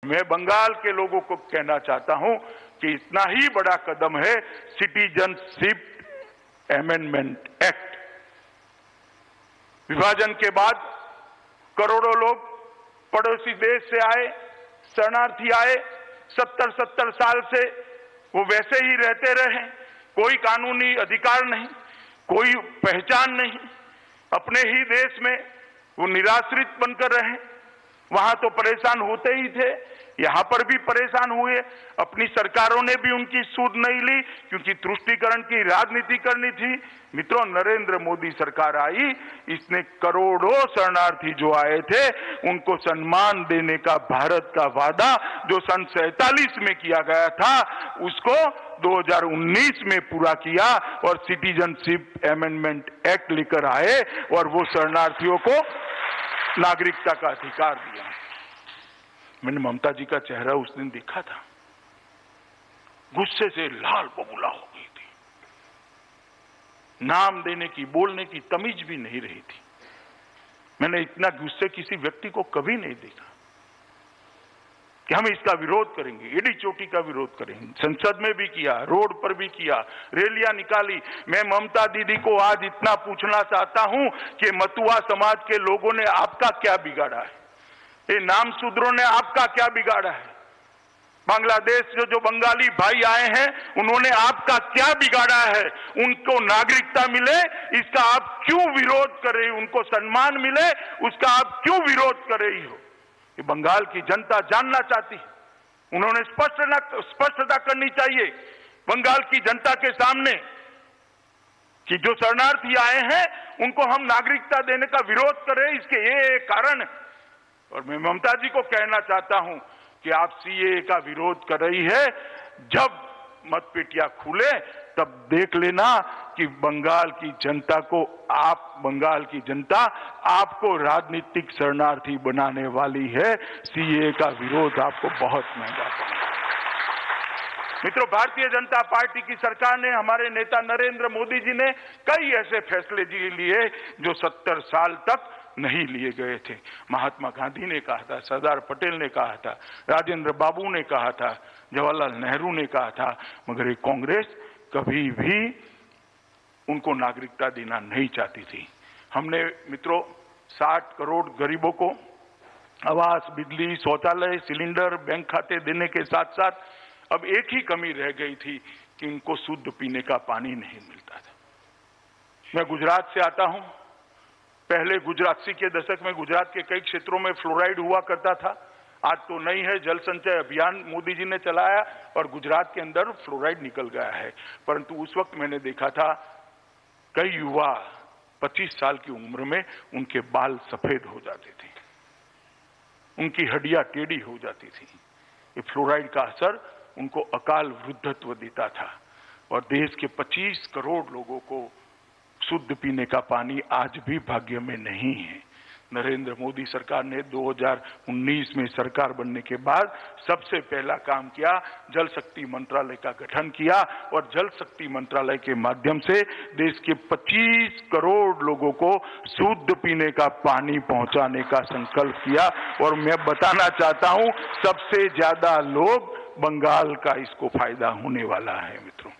मैं बंगाल के लोगों को कहना चाहता हूं कि इतना ही बड़ा कदम है सिटीजनशिप अमेंडमेंट एक्ट। विभाजन के बाद करोड़ों लोग पड़ोसी देश से आए, शरणार्थी आए, 70 साल से वो वैसे ही रहते रहे, कोई कानूनी अधिकार नहीं, कोई पहचान नहीं, अपने ही देश में वो निराश्रित बनकर रहे। वहां तो परेशान होते ही थे, यहां पर भी परेशान हुए। अपनी सरकारों ने भी उनकी सुध नहीं ली क्योंकि तुष्टीकरण की राजनीति करनी थी। मित्रों, नरेंद्र मोदी सरकार आई, इसने करोड़ों शरणार्थी जो आए थे उनको सम्मान देने का भारत का वादा जो सन 47 में किया गया था उसको 2019 में पूरा किया और सिटीजनशिप अमेंडमेंट एक्ट लेकर आए और वो शरणार्थियों को नागरिकता का अधिकार दिया। मैंने ममता जी का चेहरा उस दिन देखा था, गुस्से से लाल बबूला हो गई थी, नाम देने की, बोलने की तमीज भी नहीं रही थी। मैंने इतना गुस्से किसी व्यक्ति को कभी नहीं देखा कि हम इसका विरोध करेंगे, एड़ी चोटी का विरोध करेंगे। संसद में भी किया, रोड पर भी किया, रैलियां निकाली। मैं ममता दीदी को आज इतना पूछना चाहता हूं कि मतुआ समाज के लोगों ने आपका क्या बिगाड़ा है? ये नाम शूद्रों ने आपका क्या बिगाड़ा है? बांग्लादेश से जो बंगाली भाई आए हैं उन्होंने आपका क्या बिगाड़ा है? उनको नागरिकता मिले इसका आप क्यों विरोध कर रही हो? उनको सम्मान मिले उसका आप क्यों विरोध कर रही हो? ये बंगाल की जनता जानना चाहती है। उन्होंने स्पष्टता करनी चाहिए बंगाल की जनता के सामने कि जो शरणार्थी आए हैं उनको हम नागरिकता देने का विरोध कर रहे हैं, इसके ये कारण है। और मैं ममता जी को कहना चाहता हूं कि आप सीएए का विरोध कर रही है, जब मतपेटियां खुले तब देख लेना कि बंगाल की जनता को बंगाल की जनता आपको राजनीतिक शरणार्थी बनाने वाली है। सीएए का विरोध आपको बहुत महंगा पड़ेगा। मित्रों, भारतीय जनता पार्टी की सरकार ने, हमारे नेता नरेंद्र मोदी जी ने कई ऐसे फैसले लिए जो 70 साल तक नहीं लिए गए थे। महात्मा गांधी ने कहा था, सरदार पटेल ने कहा था, राजेंद्र बाबू ने कहा था, जवाहरलाल नेहरू ने कहा था, मगर ये कांग्रेस कभी भी उनको नागरिकता देना नहीं चाहती थी। हमने मित्रों 60 करोड़ गरीबों को आवास, बिजली, शौचालय, सिलेंडर, बैंक खाते देने के साथ साथ अब एक ही कमी रह गई थी कि उनको शुद्ध पीने का पानी नहीं मिलता था। मैं गुजरात से आता हूं। पहले गुजरात 80 के दशक में गुजरात के कई क्षेत्रों में फ्लोराइड हुआ करता था, आज तो नहीं है। जल संचय अभियान मोदी जी ने चलाया और गुजरात के अंदर फ्लोराइड निकल गया है। परंतु उस वक्त मैंने देखा था कई युवा 25 साल की उम्र में उनके बाल सफेद हो जाते थे, उनकी हड्डियां टेढ़ी हो जाती थी। ये फ्लोराइड का असर उनको अकाल वृद्धत्व देता था और देश के 25 करोड़ लोगों को शुद्ध पीने का पानी आज भी भाग्य में नहीं है। नरेंद्र मोदी सरकार ने 2019 में सरकार बनने के बाद सबसे पहला काम किया, जल शक्ति मंत्रालय का गठन किया और जल शक्ति मंत्रालय के माध्यम से देश के 25 करोड़ लोगों को शुद्ध पीने का पानी पहुंचाने का संकल्प किया। और मैं बताना चाहता हूं सबसे ज्यादा लोग बंगाल का इसको फायदा होने वाला है। मित्रों,